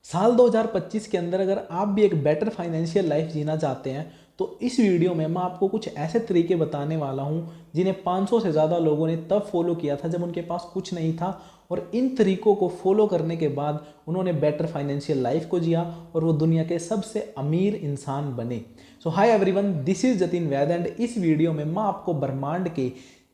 साल 2025 के अंदर अगर आप भी एक बेटर फाइनेंशियल लाइफ जीना चाहते हैं तो इस वीडियो में मैं आपको कुछ ऐसे तरीके बताने वाला हूं जिन्हें 500 से ज़्यादा लोगों ने तब फॉलो किया था जब उनके पास कुछ नहीं था, और इन तरीकों को फॉलो करने के बाद उन्होंने बेटर फाइनेंशियल लाइफ को जिया और वो दुनिया के सबसे अमीर इंसान बने। So hi everyone, this is Jatin Vaid and इस वीडियो में मैं आपको ब्रह्मांड के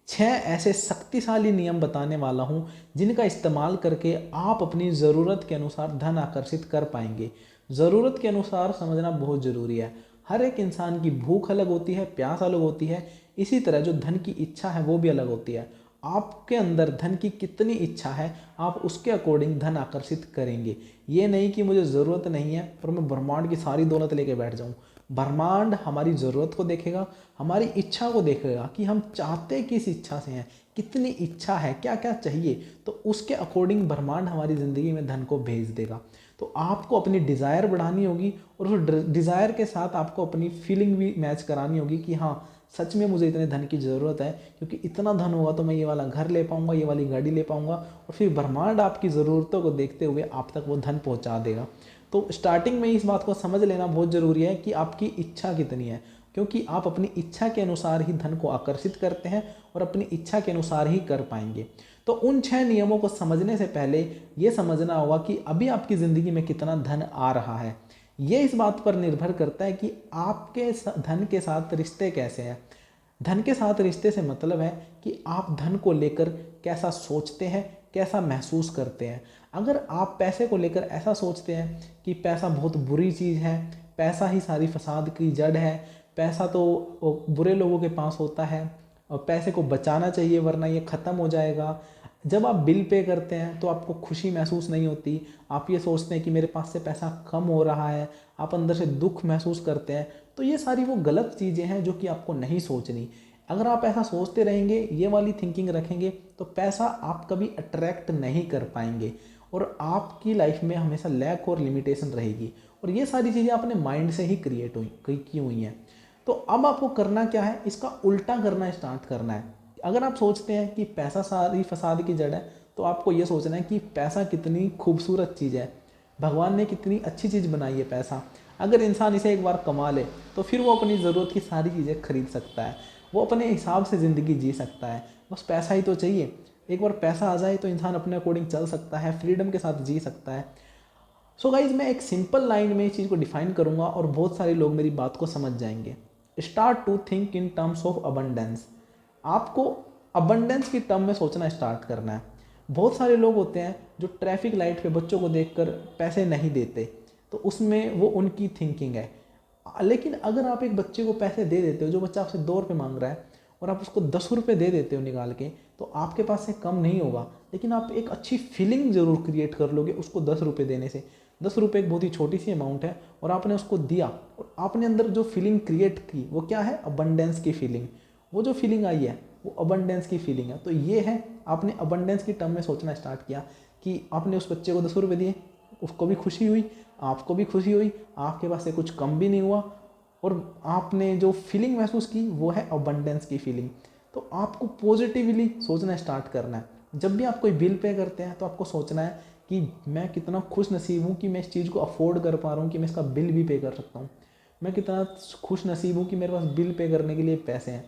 6 ऐसे शक्तिशाली नियम बताने वाला हूं जिनका इस्तेमाल करके आप अपनी ज़रूरत के अनुसार धन आकर्षित कर पाएंगे। ज़रूरत के अनुसार समझना बहुत ज़रूरी है। हर एक इंसान की भूख अलग होती है, प्यास अलग होती है, इसी तरह जो धन की इच्छा है वो भी अलग होती है। आपके अंदर धन की कितनी इच्छा है आप उसके अकॉर्डिंग धन आकर्षित करेंगे। ये नहीं कि मुझे ज़रूरत नहीं है और मैं ब्रह्मांड की सारी दौलत लेके बैठ जाऊँ। ब्रह्मांड हमारी ज़रूरत को देखेगा, हमारी इच्छा को देखेगा कि हम चाहते किस इच्छा से हैं, कितनी इच्छा है, क्या क्या चाहिए, तो उसके अकॉर्डिंग ब्रह्मांड हमारी ज़िंदगी में धन को भेज देगा। तो आपको अपनी डिज़ायर बढ़ानी होगी और उस डिज़ायर के साथ आपको अपनी फीलिंग भी मैच करानी होगी कि हाँ सच में मुझे इतने धन की ज़रूरत है, क्योंकि इतना धन होगा तो मैं ये वाला घर ले पाऊँगा, ये वाली गाड़ी ले पाऊँगा, और फिर ब्रह्मांड आपकी ज़रूरतों को देखते हुए आप तक वो धन पहुँचा देगा। तो स्टार्टिंग में इस बात को समझ लेना बहुत ज़रूरी है कि आपकी इच्छा कितनी है, क्योंकि आप अपनी इच्छा के अनुसार ही धन को आकर्षित करते हैं और अपनी इच्छा के अनुसार ही कर पाएंगे। तो उन 6 नियमों को समझने से पहले ये समझना होगा कि अभी आपकी ज़िंदगी में कितना धन आ रहा है। ये इस बात पर निर्भर करता है कि आपके धन के साथ रिश्ते कैसे हैं। धन के साथ रिश्ते से मतलब है कि आप धन को लेकर कैसा सोचते हैं, कैसा महसूस करते हैं। अगर आप पैसे को लेकर ऐसा सोचते हैं कि पैसा बहुत बुरी चीज़ है, पैसा ही सारी फसाद की जड़ है, पैसा तो बुरे लोगों के पास होता है और पैसे को बचाना चाहिए वरना ये ख़त्म हो जाएगा। जब आप बिल पे करते हैं तो आपको खुशी महसूस नहीं होती, आप ये सोचते हैं कि मेरे पास से पैसा कम हो रहा है, आप अंदर से दुख महसूस करते हैं। तो ये सारी वो गलत चीज़ें हैं जो कि आपको नहीं सोचनी। अगर आप ऐसा सोचते रहेंगे, ये वाली थिंकिंग रखेंगे, तो पैसा आप कभी अट्रैक्ट नहीं कर पाएंगे और आपकी लाइफ में हमेशा लैक और लिमिटेशन रहेगी। और ये सारी चीज़ें अपने माइंड से ही क्रिएट की हुई हैं। तो अब आपको करना क्या है, इसका उल्टा करना स्टार्ट करना है। अगर आप सोचते हैं कि पैसा सारी फसाद की जड़ है, तो आपको ये सोचना है कि पैसा कितनी खूबसूरत चीज़ है, भगवान ने कितनी अच्छी चीज़ बनाई है पैसा। अगर इंसान इसे एक बार कमा ले तो फिर वो अपनी ज़रूरत की सारी चीज़ें खरीद सकता है, वो अपने हिसाब से ज़िंदगी जी सकता है। बस पैसा ही तो चाहिए। एक बार पैसा आ जाए तो इंसान अपने अकॉर्डिंग चल सकता है, फ्रीडम के साथ जी सकता है। सो गाइज, मैं एक सिंपल लाइन में इस चीज़ को डिफाइन करूंगा और बहुत सारे लोग मेरी बात को समझ जाएंगे। Start to think in terms of abundance. आपको अबंडेंस की टर्म में सोचना स्टार्ट करना है। बहुत सारे लोग होते हैं जो ट्रैफिक लाइट पे बच्चों को देखकर पैसे नहीं देते, तो उसमें वो उनकी थिंकिंग है। लेकिन अगर आप एक बच्चे को पैसे दे देते हो, जो बच्चा आपसे 2 रुपये मांग रहा है, और आप उसको 10 रुपये दे देते हो निकाल के, तो आपके पास से कम नहीं होगा, लेकिन आप एक अच्छी फीलिंग ज़रूर क्रिएट कर लोगे उसको 10 रुपये देने से। 10 रुपये एक बहुत ही छोटी सी अमाउंट है और आपने उसको दिया, और आपने अंदर जो फीलिंग क्रिएट की वो क्या है, अबंडेंस की फीलिंग। वो जो फीलिंग आई है वो अबंडेंस की फीलिंग है। तो ये है, आपने अबंडेंस की टर्म में सोचना स्टार्ट किया कि आपने उस बच्चे को 10 रुपये दिए, उसको भी खुशी हुई, आपको भी खुशी हुई, आपके पास से कुछ कम भी नहीं हुआ, और आपने जो फीलिंग महसूस की वो है अबंडेंस की फीलिंग। तो आपको पॉजिटिवली सोचना स्टार्ट करना है। जब भी आप कोई बिल पे करते हैं तो आपको सोचना है कि मैं कितना खुश नसीब हूँ कि मैं इस चीज़ को अफोर्ड कर पा रहा हूँ, कि मैं इसका बिल भी पे कर सकता हूँ। मैं कितना खुश नसीब हूँ कि मेरे पास बिल पे करने के लिए पैसे हैं।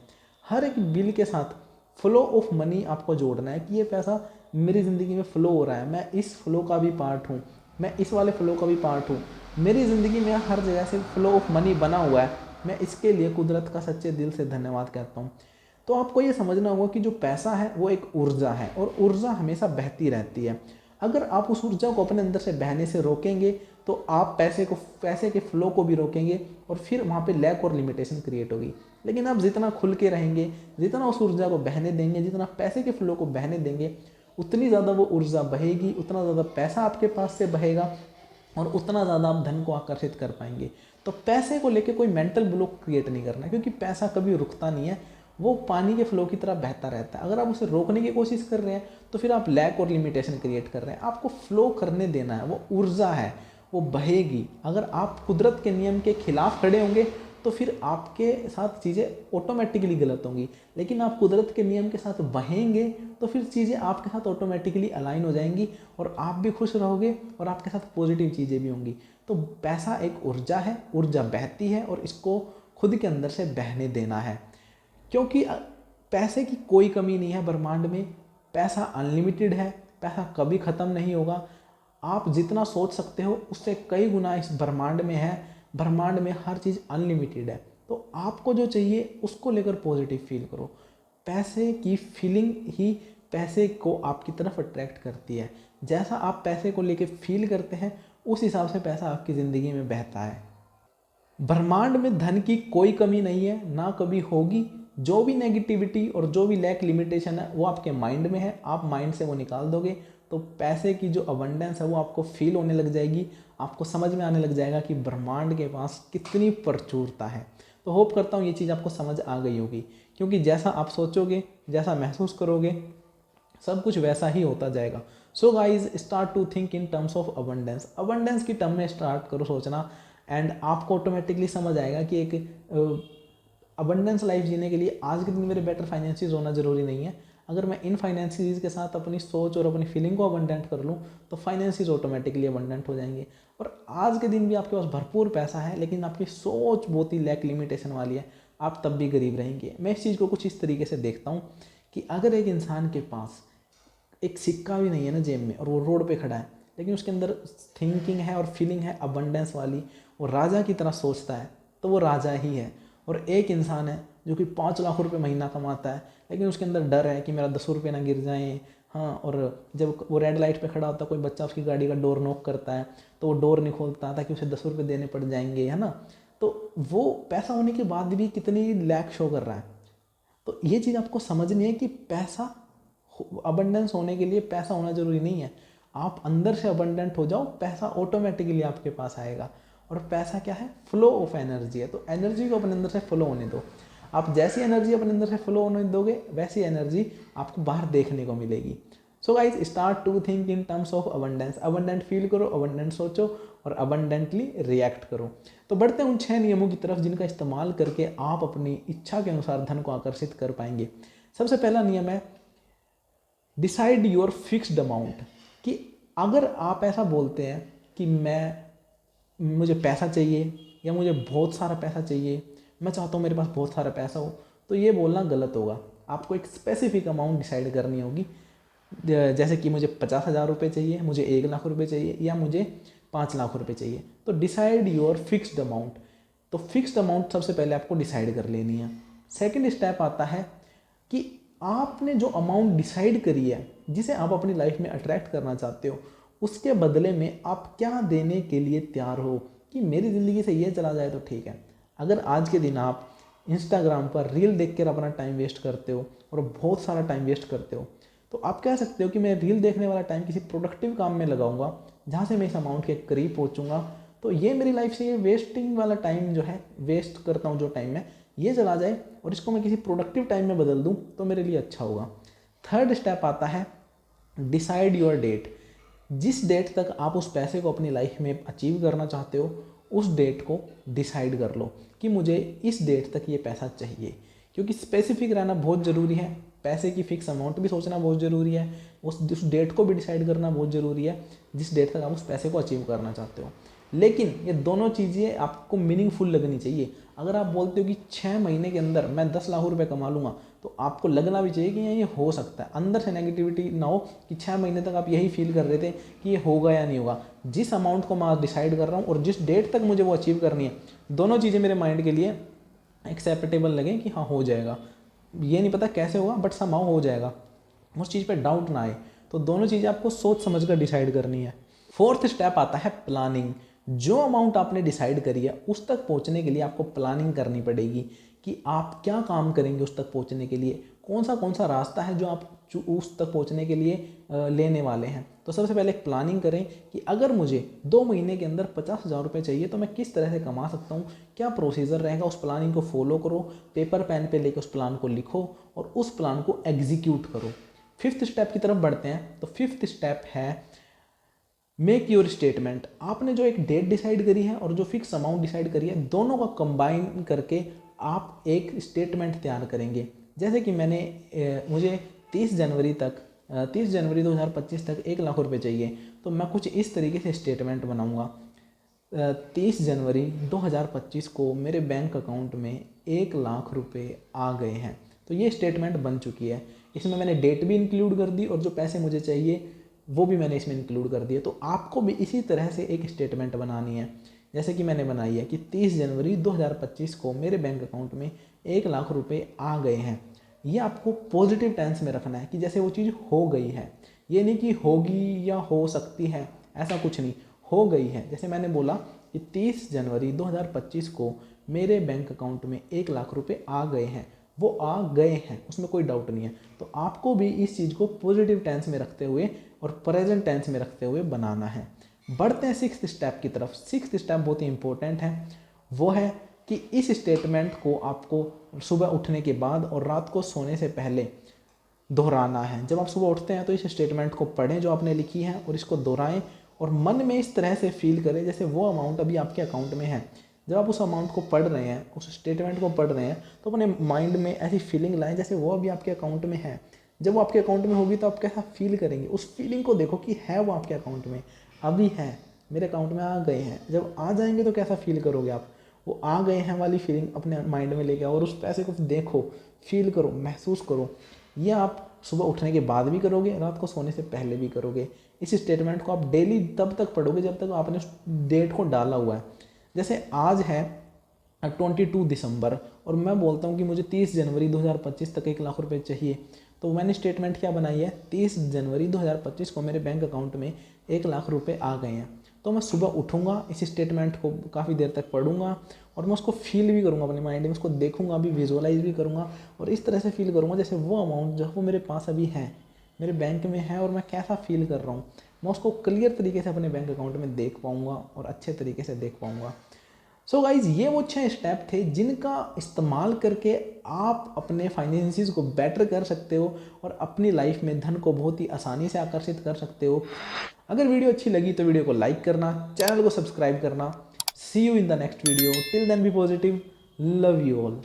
हर एक बिल के साथ फ्लो ऑफ मनी आपको जोड़ना है कि ये पैसा मेरी ज़िंदगी में फ़्लो हो रहा है, मैं इस फ्लो का भी पार्ट हूँ, मैं इस वाले फ्लो का भी पार्ट हूँ। मेरी ज़िंदगी में हर जगह से फ्लो ऑफ मनी बना हुआ है, मैं इसके लिए कुदरत का सच्चे दिल से धन्यवाद कहता हूँ। तो आपको ये समझना होगा कि जो पैसा है वो एक ऊर्जा है और ऊर्जा हमेशा बहती रहती है। अगर आप उस ऊर्जा को अपने अंदर से बहने से रोकेंगे तो आप पैसे के फ्लो को भी रोकेंगे और फिर वहाँ पे लैक और लिमिटेशन क्रिएट होगी। लेकिन आप जितना खुल के रहेंगे, जितना उस ऊर्जा को बहने देंगे, जितना पैसे के फ्लो को बहने देंगे, उतनी ज़्यादा वो ऊर्जा बहेगी, उतना ज़्यादा पैसा आपके पास से बहेगा और उतना ज़्यादा आप धन को आकर्षित कर पाएंगे। तो पैसे को लेके कोई मेंटल ब्लॉक क्रिएट नहीं करना, क्योंकि पैसा कभी रुकता नहीं है, वो पानी के फ्लो की तरह बहता रहता है। अगर आप उसे रोकने की कोशिश कर रहे हैं तो फिर आप लैक और लिमिटेशन क्रिएट कर रहे हैं। आपको फ्लो करने देना है, वो ऊर्जा है, वो बहेगी। अगर आप कुदरत के नियम के खिलाफ खड़े होंगे तो फिर आपके साथ चीज़ें ऑटोमेटिकली गलत होंगी। लेकिन आप कुदरत के नियम के साथ बहेंगे तो फिर चीज़ें आपके साथ ऑटोमेटिकली अलाइन हो जाएंगी और आप भी खुश रहोगे और आपके साथ पॉजिटिव चीज़ें भी होंगी। तो पैसा एक ऊर्जा है, ऊर्जा बहती है और इसको खुद के अंदर से बहने देना है, क्योंकि पैसे की कोई कमी नहीं है ब्रह्मांड में। पैसा अनलिमिटेड है, पैसा कभी ख़त्म नहीं होगा। आप जितना सोच सकते हो उससे कई गुना इस ब्रह्मांड में है। ब्रह्मांड में हर चीज़ अनलिमिटेड है। तो आपको जो चाहिए उसको लेकर पॉजिटिव फील करो। पैसे की फीलिंग ही पैसे को आपकी तरफ अट्रैक्ट करती है। जैसा आप पैसे को लेकर फील करते हैं उस हिसाब से पैसा आपकी ज़िंदगी में बहता है। ब्रह्मांड में धन की कोई कमी नहीं है, ना कभी होगी। जो भी नेगेटिविटी और जो भी लैक लिमिटेशन है वो आपके माइंड में है। आप माइंड से वो निकाल दोगे तो पैसे की जो अबंडेंस है वो आपको फील होने लग जाएगी। आपको समझ में आने लग जाएगा कि ब्रह्मांड के पास कितनी प्रचुरता है। तो होप करता हूँ ये चीज़ आपको समझ आ गई होगी, क्योंकि जैसा आप सोचोगे, जैसा महसूस करोगे, सब कुछ वैसा ही होता जाएगा। So guys, start to think in terms of abundance. Abundance की टर्म में स्टार्ट करो सोचना एंड आपको ऑटोमेटिकली समझ आएगा कि एक अबंडेंस लाइफ जीने के लिए आज के दिन मेरे बेटर फाइनेंसिस होना ज़रूरी नहीं है। अगर मैं इन फाइनेंसिस के साथ अपनी सोच और अपनी फीलिंग को अबंडेंट कर लूँ तो फाइनेंसिस ऑटोमेटिकली अबंडेंट हो जाएंगे। और आज के दिन भी आपके पास भरपूर पैसा है लेकिन आपकी सोच बहुत ही लैक लिमिटेशन वाली है, आप तब भी गरीब रहेंगे। मैं इस चीज़ को कुछ इस तरीके से देखता हूँ कि अगर एक इंसान के पास एक सिक्का भी नहीं है ना जेब में और वो रोड पे खड़ा है, लेकिन उसके अंदर थिंकिंग है और फीलिंग है अबंडेंस वाली, वो राजा की तरह सोचता है, तो वो राजा ही है। और एक इंसान है जो कि 5 लाख रुपए महीना कमाता है लेकिन उसके अंदर डर है कि मेरा 10 रुपये ना गिर जाएं, हाँ, और जब वो रेड लाइट पे खड़ा होता है, कोई बच्चा उसकी गाड़ी का डोर नॉक करता है तो वो डोर नहीं खोलता ताकि उसे 10 रुपये देने पड़ जाएंगे, है ना। तो वो पैसा होने के बाद भी कितनी लैक शो कर रहा है। तो ये चीज़ आपको समझनी है कि पैसा, अबंडेंस होने के लिए पैसा होना ज़रूरी नहीं है। आप अंदर से अबंडेंट हो जाओ, पैसा ऑटोमेटिकली आपके पास आएगा। और पैसा क्या है? फ्लो ऑफ एनर्जी है। तो एनर्जी को अपने अंदर से फ्लो होने दो। आप जैसी एनर्जी अपने अंदर से फ्लो होने दोगे वैसी एनर्जी आपको बाहर देखने को मिलेगी। So guys, start to think in terms of abundance. Abundant feel करो, अबंडेंट सोचो और अबंडेंटली रिएक्ट करो। तो बढ़ते हैं उन 6 नियमों की तरफ जिनका इस्तेमाल करके आप अपनी इच्छा के अनुसार धन को आकर्षित कर पाएंगे। सबसे पहला नियम है डिसाइड योर फिक्स्ड अमाउंट। कि अगर आप ऐसा बोलते हैं कि मुझे पैसा चाहिए या मुझे बहुत सारा पैसा चाहिए, मैं चाहता हूँ मेरे पास बहुत सारा पैसा हो, तो ये बोलना गलत होगा। आपको एक स्पेसिफिक अमाउंट डिसाइड करनी होगी। जैसे कि मुझे 50,000 रुपये चाहिए, मुझे 1 लाख रुपये चाहिए या मुझे 5 लाख रुपये चाहिए। तो डिसाइड योर फिक्स्ड अमाउंट। तो फिक्स्ड अमाउंट सबसे पहले आपको डिसाइड कर लेनी है। सेकेंड स्टेप आता है कि आपने जो अमाउंट डिसाइड करी है, जिसे आप अपनी लाइफ में अट्रैक्ट करना चाहते हो, उसके बदले में आप क्या देने के लिए तैयार हो। कि मेरी ज़िंदगी से ये चला जाए तो ठीक है। अगर आज के दिन आप इंस्टाग्राम पर रील देख कर अपना टाइम वेस्ट करते हो और बहुत सारा टाइम वेस्ट करते हो, तो आप कह सकते हो कि मैं रील देखने वाला टाइम किसी प्रोडक्टिव काम में लगाऊंगा जहाँ से मैं इस अमाउंट के करीब पहुँचूंगा। तो ये मेरी लाइफ से ये वेस्टिंग वाला टाइम जो है, वेस्ट करता हूँ जो टाइम है, ये चला जाए और इसको मैं किसी प्रोडक्टिव टाइम में बदल दूँ तो मेरे लिए अच्छा होगा। थर्ड स्टेप आता है डिसाइड योर डेट। जिस डेट तक आप उस पैसे को अपनी लाइफ में अचीव करना चाहते हो, उस डेट को डिसाइड कर लो कि मुझे इस डेट तक ये पैसा चाहिए। क्योंकि स्पेसिफिक रहना बहुत ज़रूरी है। पैसे की फिक्स अमाउंट भी सोचना बहुत ज़रूरी है, उस डेट को भी डिसाइड करना बहुत ज़रूरी है जिस डेट तक आप उस पैसे को अचीव करना चाहते हो। लेकिन ये दोनों चीज़ें आपको मीनिंगफुल लगनी चाहिए। अगर आप बोलते हो कि 6 महीने के अंदर मैं 10 लाख रुपए कमा लूँगा, तो आपको लगना भी चाहिए कि ये हो सकता है। अंदर से नेगेटिविटी ना हो कि 6 महीने तक आप यही फील कर रहे थे कि ये होगा या नहीं होगा। जिस अमाउंट को मैं डिसाइड कर रहा हूँ और जिस डेट तक मुझे वो अचीव करनी है, दोनों चीज़ें मेरे माइंड के लिए एक्सेप्टेबल लगे कि हाँ हो जाएगा। ये नहीं पता कैसे होगा बट समहाउ हो जाएगा, उस चीज़ पे डाउट ना आए। तो दोनों चीज़ें आपको सोच समझ कर डिसाइड करनी है। फोर्थ स्टेप आता है प्लानिंग। जो अमाउंट आपने डिसाइड करी है उस तक पहुंचने के लिए आपको प्लानिंग करनी पड़ेगी कि आप क्या काम करेंगे उस तक पहुंचने के लिए, कौन सा रास्ता है जो आप उस तक पहुंचने के लिए लेने वाले हैं। तो सबसे पहले एक प्लानिंग करें कि अगर मुझे 2 महीने के अंदर 50,000 रुपये चाहिए तो मैं किस तरह से कमा सकता हूँ, क्या प्रोसीजर रहेगा। उस प्लानिंग को फॉलो करो, पेपर पेन पे लेकर उस प्लान को लिखो और उस प्लान को एग्जीक्यूट करो। फिफ्थ स्टेप की तरफ बढ़ते हैं। तो फिफ्थ स्टेप है मेक योर स्टेटमेंट, आपने जो एक डेट डिसाइड करी है और जो फिक्स अमाउंट डिसाइड करी है, दोनों का कंबाइन करके आप एक स्टेटमेंट तैयार करेंगे। जैसे कि मुझे 30 जनवरी 2025 तक 1 लाख रुपए चाहिए, तो मैं कुछ इस तरीके से स्टेटमेंट बनाऊंगा। 30 जनवरी 2025 को मेरे बैंक अकाउंट में 1 लाख रुपए आ गए हैं। तो ये स्टेटमेंट बन चुकी है। इसमें मैंने डेट भी इंक्लूड कर दी और जो पैसे मुझे चाहिए वो भी मैंने इसमें इंक्लूड कर दिया। तो आपको भी इसी तरह से एक स्टेटमेंट बनानी है, जैसे कि मैंने बनाई है कि 30 जनवरी 2025 को मेरे बैंक अकाउंट में 1 लाख रुपए आ गए हैं। ये आपको पॉजिटिव टेंस में रखना है कि जैसे वो चीज़ हो गई है, ये नहीं कि होगी या हो सकती है, ऐसा कुछ नहीं, हो गई है। जैसे मैंने बोला कि 30 जनवरी 2025 को मेरे बैंक अकाउंट में 1 लाख रुपए आ गए हैं, वो आ गए हैं, उसमें कोई डाउट नहीं है। तो आपको भी इस चीज़ को पॉजिटिव टेंस में रखते हुए और प्रेजेंट टेंस में रखते हुए बनाना है। बढ़ते हैं 6th स्टेप की तरफ। 6th स्टेप बहुत ही इंपॉर्टेंट है, वो है कि इस स्टेटमेंट को आपको सुबह उठने के बाद और रात को सोने से पहले दोहराना है। जब आप सुबह उठते हैं तो इस स्टेटमेंट को पढ़ें जो आपने लिखी है और इसको दोहराएं और मन में इस तरह से फील करें जैसे वो अमाउंट अभी आपके अकाउंट में है। जब आप उस अमाउंट को पढ़ रहे हैं, उस स्टेटमेंट को पढ़ रहे हैं, तो अपने माइंड में ऐसी फीलिंग लाएं जैसे वो अभी आपके अकाउंट में है। जब वो आपके अकाउंट में होगी तो आप कैसा फील करेंगे, उस फीलिंग को देखो कि है वो आपके अकाउंट में, अभी है, मेरे अकाउंट में आ गए हैं। जब आ जाएंगे तो कैसा फील करोगे आप, वो आ गए हैं वाली फीलिंग अपने माइंड में लेके आओ और उस पैसे को देखो, फील करो, महसूस करो। ये आप सुबह उठने के बाद भी करोगे, रात को सोने से पहले भी करोगे। इस स्टेटमेंट को आप डेली तब तक पढ़ोगे जब तक आपने उस डेट को डाला हुआ है। जैसे आज है 22 दिसंबर और मैं बोलता हूँ कि मुझे 30 जनवरी 2025 तक 1 लाख रुपए चाहिए, तो मैंने स्टेटमेंट क्या बनाई है, 30 जनवरी 2025 को मेरे बैंक अकाउंट में 1 लाख रुपए आ गए हैं। तो मैं सुबह उठूँगा, इस स्टेटमेंट को काफ़ी देर तक पढ़ूंगा और मैं उसको फील भी करूँगा अपने माइंड में, उसको देखूंगा भी, विजुअलाइज भी करूँगा और इस तरह से फील करूँगा जैसे वो अमाउंट जो वो मेरे पास अभी है, मेरे बैंक में है और मैं कैसा फील कर रहा हूँ, मैं उसको क्लियर तरीके से अपने बैंक अकाउंट में देख पाऊँगा और अच्छे तरीके से देख पाऊँगा। सो गाइज, ये वो 6 स्टेप थे जिनका इस्तेमाल करके आप अपने फाइनेंसिस को बेटर कर सकते हो और अपनी लाइफ में धन को बहुत ही आसानी से आकर्षित कर सकते हो। अगर वीडियो अच्छी लगी तो वीडियो को लाइक करना, चैनल को सब्सक्राइब करना। See you in the next video, till then be positive, love you all.